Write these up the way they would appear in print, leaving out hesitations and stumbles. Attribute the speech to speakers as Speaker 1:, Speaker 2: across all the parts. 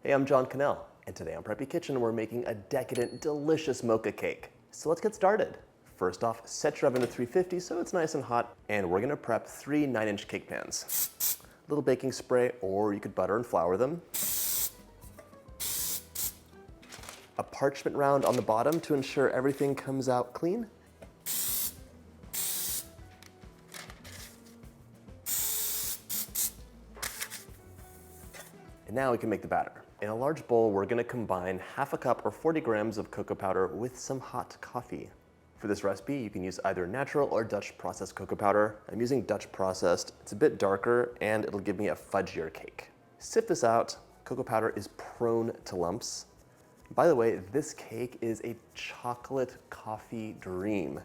Speaker 1: Hey, I'm John Cannell, and today on Preppy Kitchen we're making a decadent, delicious mocha cake. So let's get started. First off, set your oven to 350 so it's nice and hot, and we're gonna prep 3 9-inch cake pans. A little baking spray, or you could butter and flour them. A parchment round on the bottom to ensure everything comes out clean. And now we can make the batter. In a large bowl, we're gonna combine half a cup or 40 grams of cocoa powder with some hot coffee. For this recipe, you can use either natural or Dutch processed cocoa powder. I'm using Dutch processed. It's a bit darker and it'll give me a fudgier cake. Sift this out. Cocoa powder is prone to lumps. By the way, this cake is a chocolate coffee dream.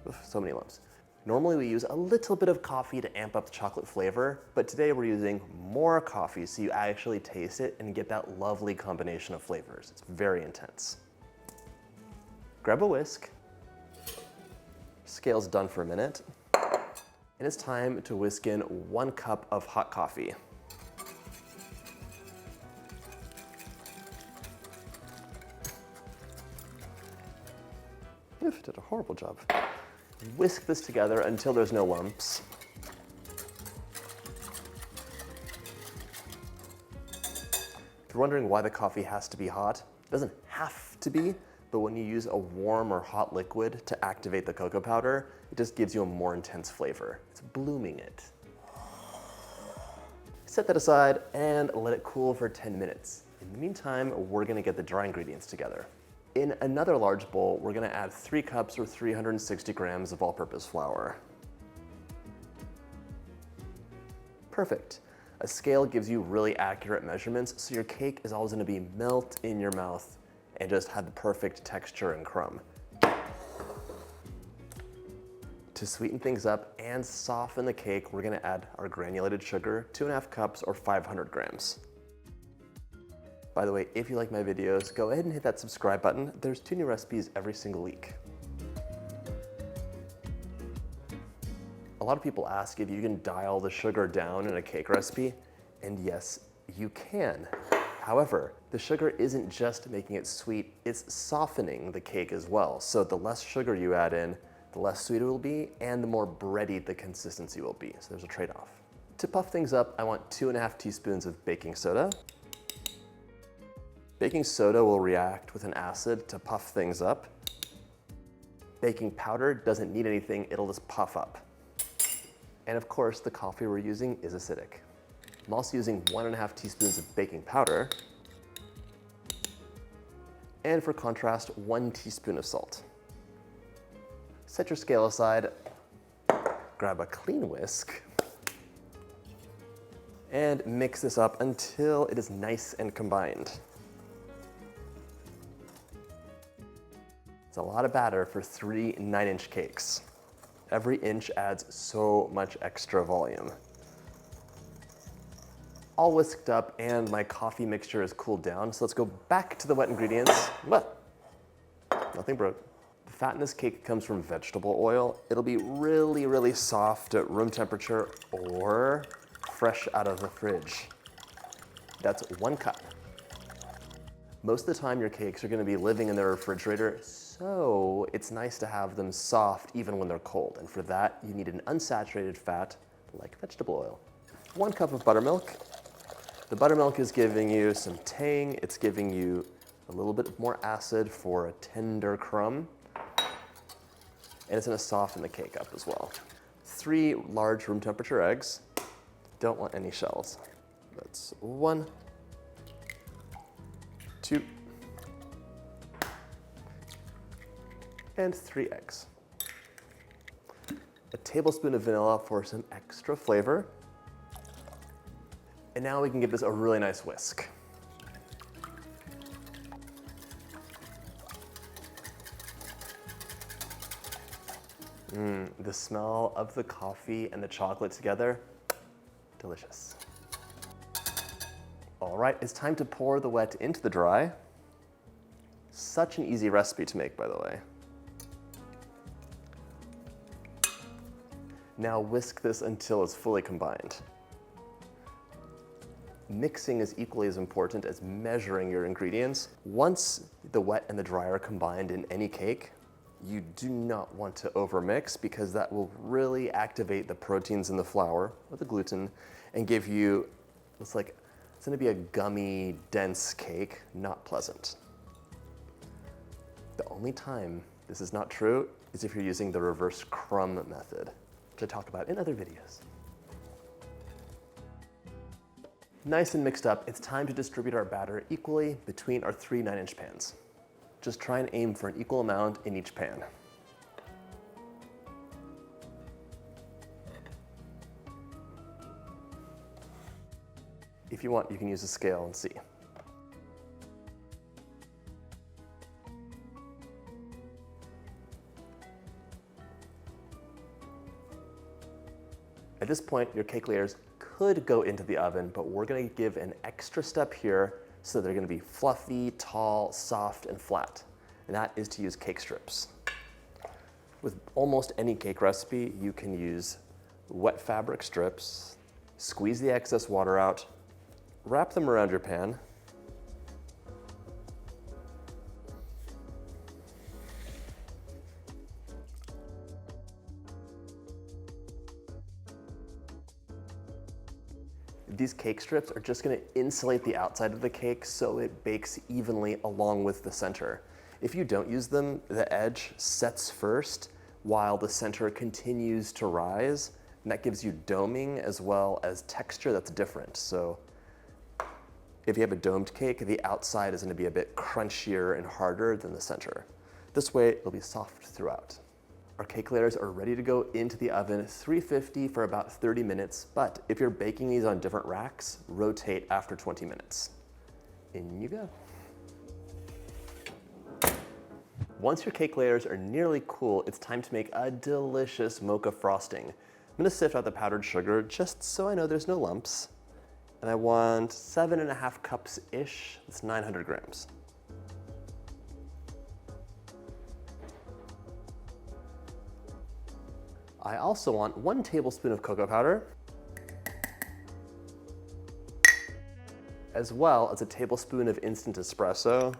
Speaker 1: Oof, so many lumps. Normally we use a little bit of coffee to amp up the chocolate flavor, but today we're using more coffee so you actually taste it and get that lovely combination of flavors. It's very intense. Grab a whisk. Scale's done for a minute. And it's time to whisk in 1 cup of hot coffee. Oof, did a horrible job. Whisk this together until there's no lumps. If you're wondering why the coffee has to be hot, it doesn't have to be, but when you use a warm or hot liquid to activate the cocoa powder, it just gives you a more intense flavor. It's blooming it. Set that aside and let it cool for 10 minutes. In the meantime, we're gonna get the dry ingredients together. In another large bowl, we're gonna add 3 cups or 360 grams of all-purpose flour. Perfect. A scale gives you really accurate measurements, so your cake is always gonna be melt in your mouth and just have the perfect texture and crumb. To sweeten things up and soften the cake, we're gonna add our granulated sugar, 2.5 cups or 500 grams. By the way, if you like my videos, go ahead and hit that subscribe button. There's 2 new recipes every single week. A lot of people ask if you can dial the sugar down in a cake recipe, and yes, you can. However, the sugar isn't just making it sweet, it's softening the cake as well. So the less sugar you add in, the less sweet it will be, and the more bready the consistency will be. So there's a trade-off. To puff things up, I want 2.5 teaspoons of baking soda. Baking soda will react with an acid to puff things up. Baking powder doesn't need anything, it'll just puff up. And of course, the coffee we're using is acidic. I'm also using 1.5 teaspoons of baking powder. And for contrast, 1 teaspoon of salt. Set your scale aside, grab a clean whisk, and mix this up until it is nice and combined. It's a lot of batter for 3 9-inch cakes. Every inch adds so much extra volume. All whisked up and my coffee mixture is cooled down, so let's go back to the wet ingredients. What? Nothing broke. The fat in this cake comes from vegetable oil. It'll be really, really soft at room temperature or fresh out of the fridge. That's 1 cup. Most of the time your cakes are gonna be living in the refrigerator, so it's nice to have them soft even when they're cold. And for that, you need an unsaturated fat like vegetable oil. 1 cup of buttermilk. The buttermilk is giving you some tang. It's giving you a little bit more acid for a tender crumb. And it's gonna soften the cake up as well. 3 large room temperature eggs. Don't want any shells. That's 1, 2, and 3 eggs. A tablespoon of vanilla for some extra flavor. And now we can give this a really nice whisk. The smell of the coffee and the chocolate together, delicious. All right, it's time to pour the wet into the dry. Such an easy recipe to make, by the way. Now whisk this until it's fully combined. Mixing is equally as important as measuring your ingredients. Once the wet and the dry are combined in any cake, you do not want to overmix because that will really activate the proteins in the flour or the gluten and give you, it's gonna be a gummy, dense cake, not pleasant. The only time this is not true is if you're using the reverse crumb method, which I talk about in other videos. Nice and mixed up, it's time to distribute our batter equally between our 3 9-inch pans. Just try and aim for an equal amount in each pan. If you want, you can use a scale and see. At this point, your cake layers could go into the oven, but we're gonna give an extra step here so they're gonna be fluffy, tall, soft, and flat. And that is to use cake strips. With almost any cake recipe, you can use wet fabric strips, squeeze the excess water out, wrap them around your pan, these cake strips are just gonna insulate the outside of the cake so it bakes evenly along with the center. If you don't use them, the edge sets first while the center continues to rise, and that gives you doming as well as texture that's different. So if you have a domed cake, the outside is gonna be a bit crunchier and harder than the center. This way, it'll be soft throughout. Our cake layers are ready to go into the oven, 350 for about 30 minutes, but if you're baking these on different racks, rotate after 20 minutes. In you go. Once your cake layers are nearly cool, it's time to make a delicious mocha frosting. I'm gonna sift out the powdered sugar just so I know there's no lumps. And I want 7.5 cups-ish, that's 900 grams. I also want 1 tablespoon of cocoa powder, as well as a tablespoon of instant espresso.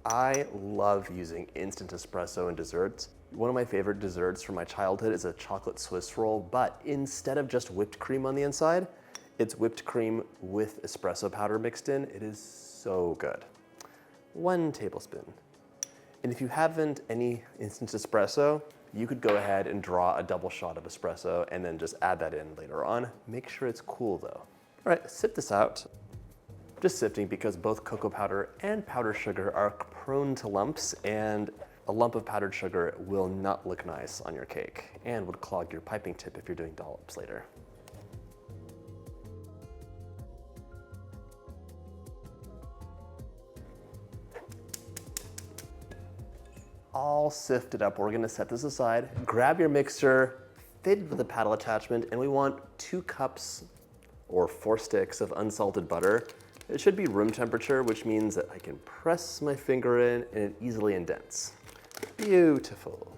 Speaker 1: I love using instant espresso in desserts. One of my favorite desserts from my childhood is a chocolate Swiss roll, but instead of just whipped cream on the inside, it's whipped cream with espresso powder mixed in. It is so good. 1 tablespoon. And if you haven't any instant espresso, you could go ahead and draw a double shot of espresso and then just add that in later on. Make sure it's cool though. All right, sift this out. Just sifting because both cocoa powder and powdered sugar are prone to lumps, and a lump of powdered sugar will not look nice on your cake and would clog your piping tip if you're doing dollops later. All sifted up, we're gonna set this aside. Grab your mixer, fitted with a paddle attachment, and we want 2 cups or 4 sticks of unsalted butter. It should be room temperature, which means that I can press my finger in and it easily indents. Beautiful.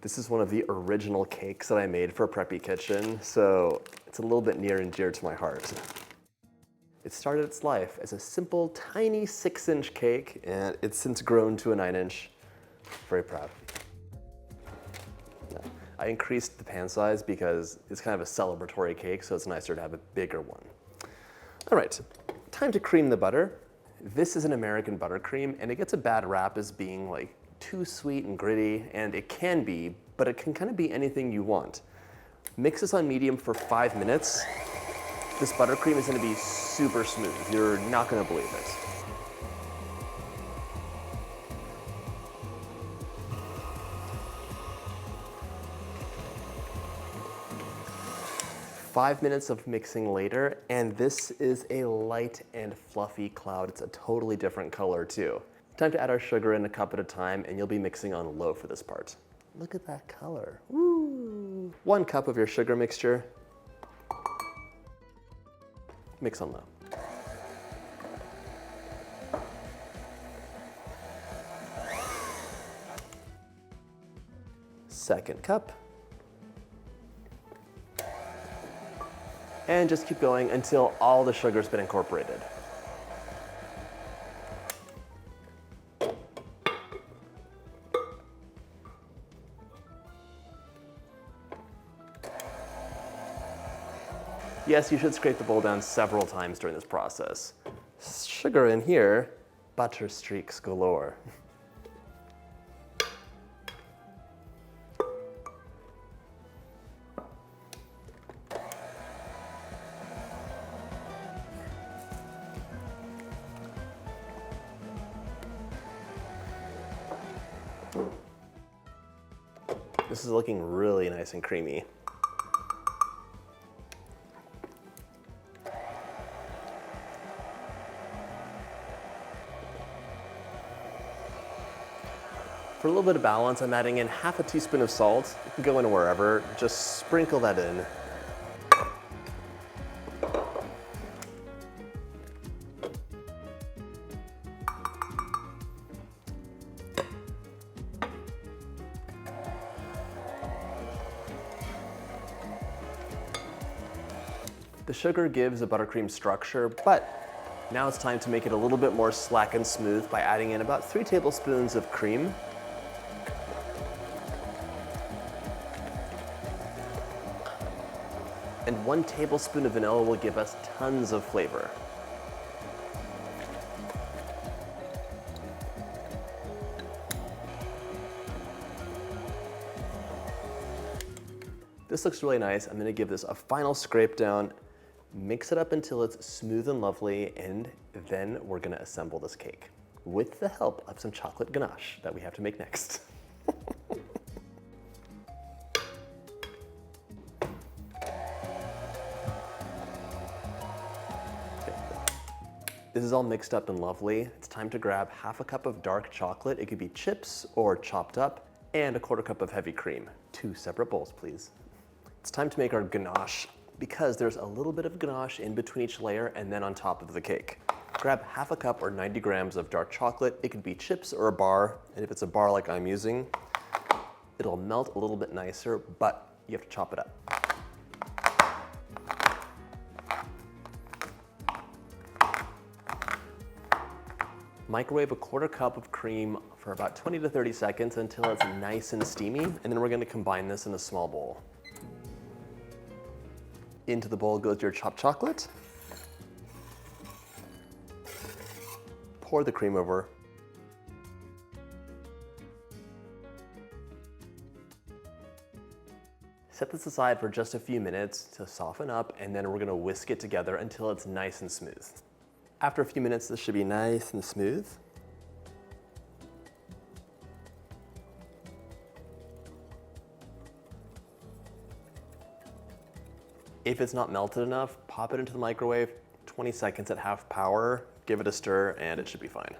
Speaker 1: This is one of the original cakes that I made for Preppy Kitchen, so it's a little bit near and dear to my heart. It started its life as a simple, tiny 6-inch cake, and it's since grown to a 9-inch. Very proud. Yeah. I increased the pan size because it's kind of a celebratory cake, so it's nicer to have a bigger one. All right, time to cream the butter. This is an American buttercream, and it gets a bad rap as being like too sweet and gritty, and it can be, but it can kind of be anything you want. Mix this on medium for 5 minutes. This buttercream is gonna be super smooth. You're not gonna believe it. Five minutes of mixing later, and this is a light and fluffy cloud. It's a totally different color too. Time to add our sugar in a cup at a time, and you'll be mixing on low for this part. Look at that color. Woo! 1 cup of your sugar mixture. Mix on low. Second cup. And just keep going until all the sugar's been incorporated. Yes, you should scrape the bowl down several times during this process. Sugar in here, butter streaks galore. This is looking really nice and creamy. For a little bit of balance, I'm adding in half a teaspoon of salt. You can go in wherever, just sprinkle that in. The sugar gives a buttercream structure, but now it's time to make it a little bit more slack and smooth by adding in about 3 tablespoons of cream. And 1 tablespoon of vanilla will give us tons of flavor. This looks really nice. I'm gonna give this a final scrape down, mix it up until it's smooth and lovely, and then we're gonna assemble this cake with the help of some chocolate ganache that we have to make next. This is all mixed up and lovely. It's time to grab half a cup of dark chocolate. It could be chips or chopped up, and a 1/4 cup of heavy cream. 2 separate bowls, please. It's time to make our ganache because there's a little bit of ganache in between each layer and then on top of the cake. Grab half a cup or 90 grams of dark chocolate. It could be chips or a bar, and if it's a bar like I'm using, it'll melt a little bit nicer, but you have to chop it up. Microwave a 1/4 cup of cream for about 20 to 30 seconds until it's nice and steamy, and then we're gonna combine this in a small bowl. Into the bowl goes your chopped chocolate. Pour the cream over. Set this aside for just a few minutes to soften up, and then we're gonna whisk it together until it's nice and smooth. After a few minutes, this should be nice and smooth. If it's not melted enough, pop it into the microwave, 20 seconds at half power, give it a stir, and it should be fine.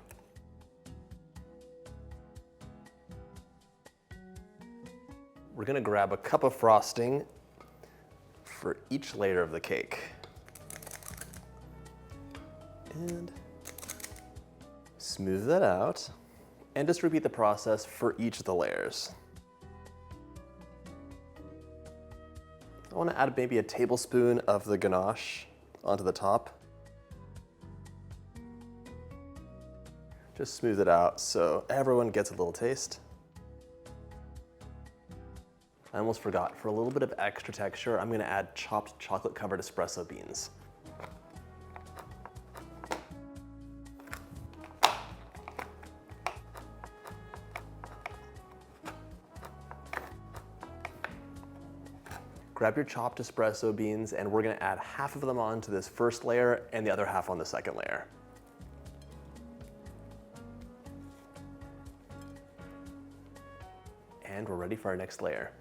Speaker 1: We're gonna grab a cup of frosting for each layer of the cake. And smooth that out, and just repeat the process for each of the layers. I want to add maybe a tablespoon of the ganache onto the top. Just smooth it out so everyone gets a little taste. I almost forgot, for a little bit of extra texture, I'm going to add chopped chocolate-covered espresso beans. Grab your chopped espresso beans, and we're gonna add half of them onto this first layer and the other half on the second layer. And we're ready for our next layer.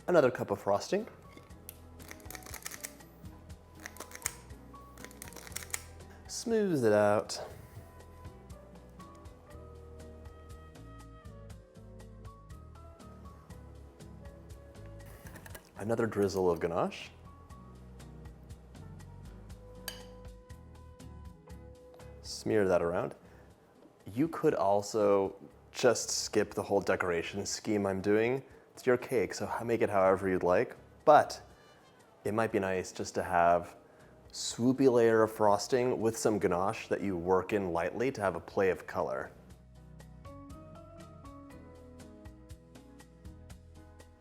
Speaker 1: Another cup of frosting. Smooth it out. Another drizzle of ganache. Smear that around. You could also just skip the whole decoration scheme I'm doing. It's your cake, so make it however you'd like, but it might be nice just to have swoopy layer of frosting with some ganache that you work in lightly to have a play of color.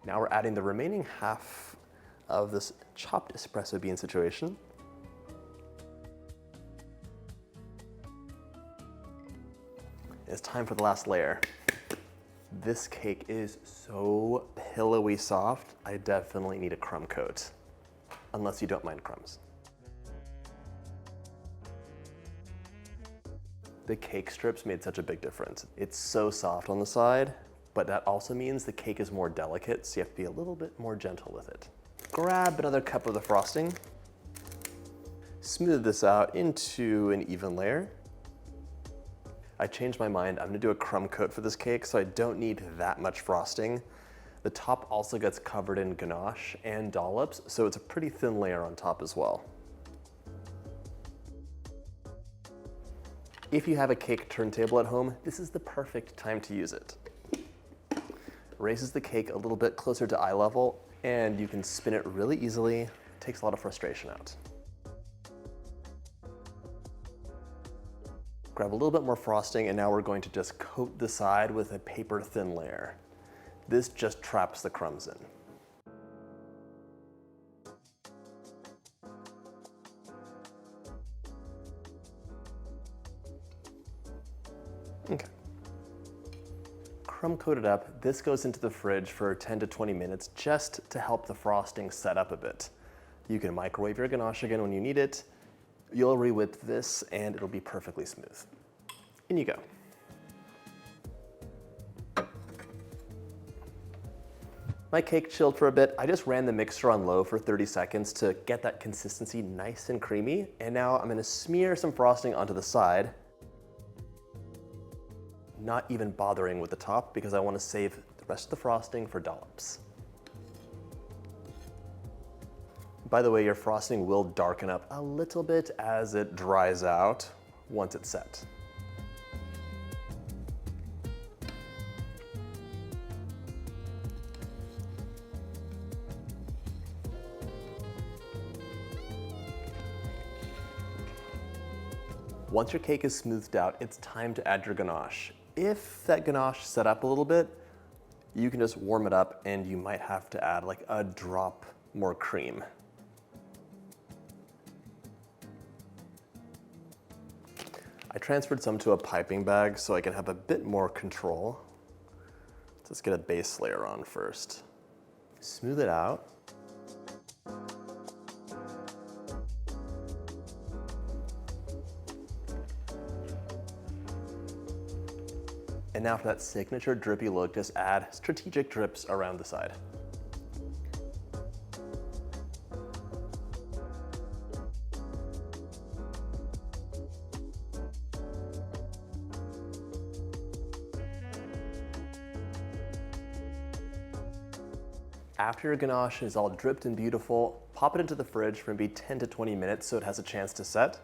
Speaker 1: Now we're adding the remaining half of this chopped espresso bean situation. It's time for the last layer. This cake is so pillowy soft, I definitely need a crumb coat, unless you don't mind crumbs. The cake strips made such a big difference. It's so soft on the side, but that also means the cake is more delicate, so you have to be a little bit more gentle with it. Grab another cup of the frosting, smooth this out into an even layer. I changed my mind. I'm gonna do a crumb coat for this cake, so I don't need that much frosting. The top also gets covered in ganache and dollops, so it's a pretty thin layer on top as well. If you have a cake turntable at home, this is the perfect time to use it. Raises the cake a little bit closer to eye level, and you can spin it really easily. Takes a lot of frustration out. Grab a little bit more frosting, and now we're going to just coat the side with a paper thin layer. This just traps the crumbs in. Okay. Crumb coated up, this goes into the fridge for 10 to 20 minutes just to help the frosting set up a bit. You can microwave your ganache again when you need it. You'll re-whip this and it'll be perfectly smooth. In you go. My cake chilled for a bit. I just ran the mixer on low for 30 seconds to get that consistency nice and creamy. And now I'm gonna smear some frosting onto the side. Not even bothering with the top because I want to save the rest of the frosting for dollops. By the way, your frosting will darken up a little bit as it dries out once it's set. Once your cake is smoothed out, it's time to add your ganache. If that ganache set up a little bit, you can just warm it up and you might have to add like a drop more cream. I transferred some to a piping bag so I can have a bit more control. Let's get a base layer on first. Smooth it out. And now for that signature drippy look, just add strategic drips around the side. After your ganache is all dripped and beautiful, pop it into the fridge for maybe 10 to 20 minutes so it has a chance to set.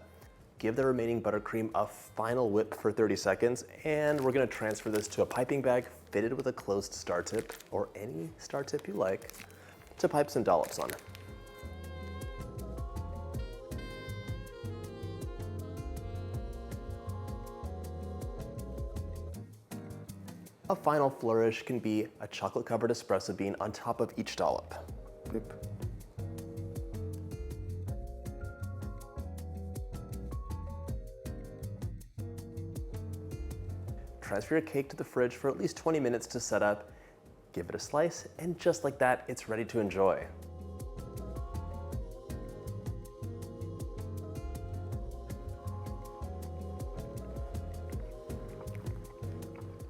Speaker 1: Give the remaining buttercream a final whip for 30 seconds, and we're gonna transfer this to a piping bag fitted with a closed star tip, or any star tip you like, to pipe some dollops on. A final flourish can be a chocolate-covered espresso bean on top of each dollop. Boop. Transfer your cake to the fridge for at least 20 minutes to set up, give it a slice, and just like that, it's ready to enjoy.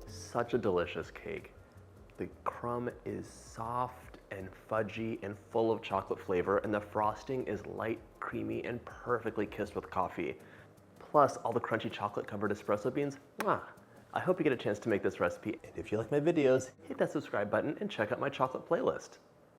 Speaker 1: Such a delicious cake. The crumb is soft and fudgy and full of chocolate flavor, and the frosting is light, creamy, and perfectly kissed with coffee. Plus, all the crunchy chocolate-covered espresso beans, mwah! I hope you get a chance to make this recipe, and if you like my videos, hit that subscribe button and check out my chocolate playlist.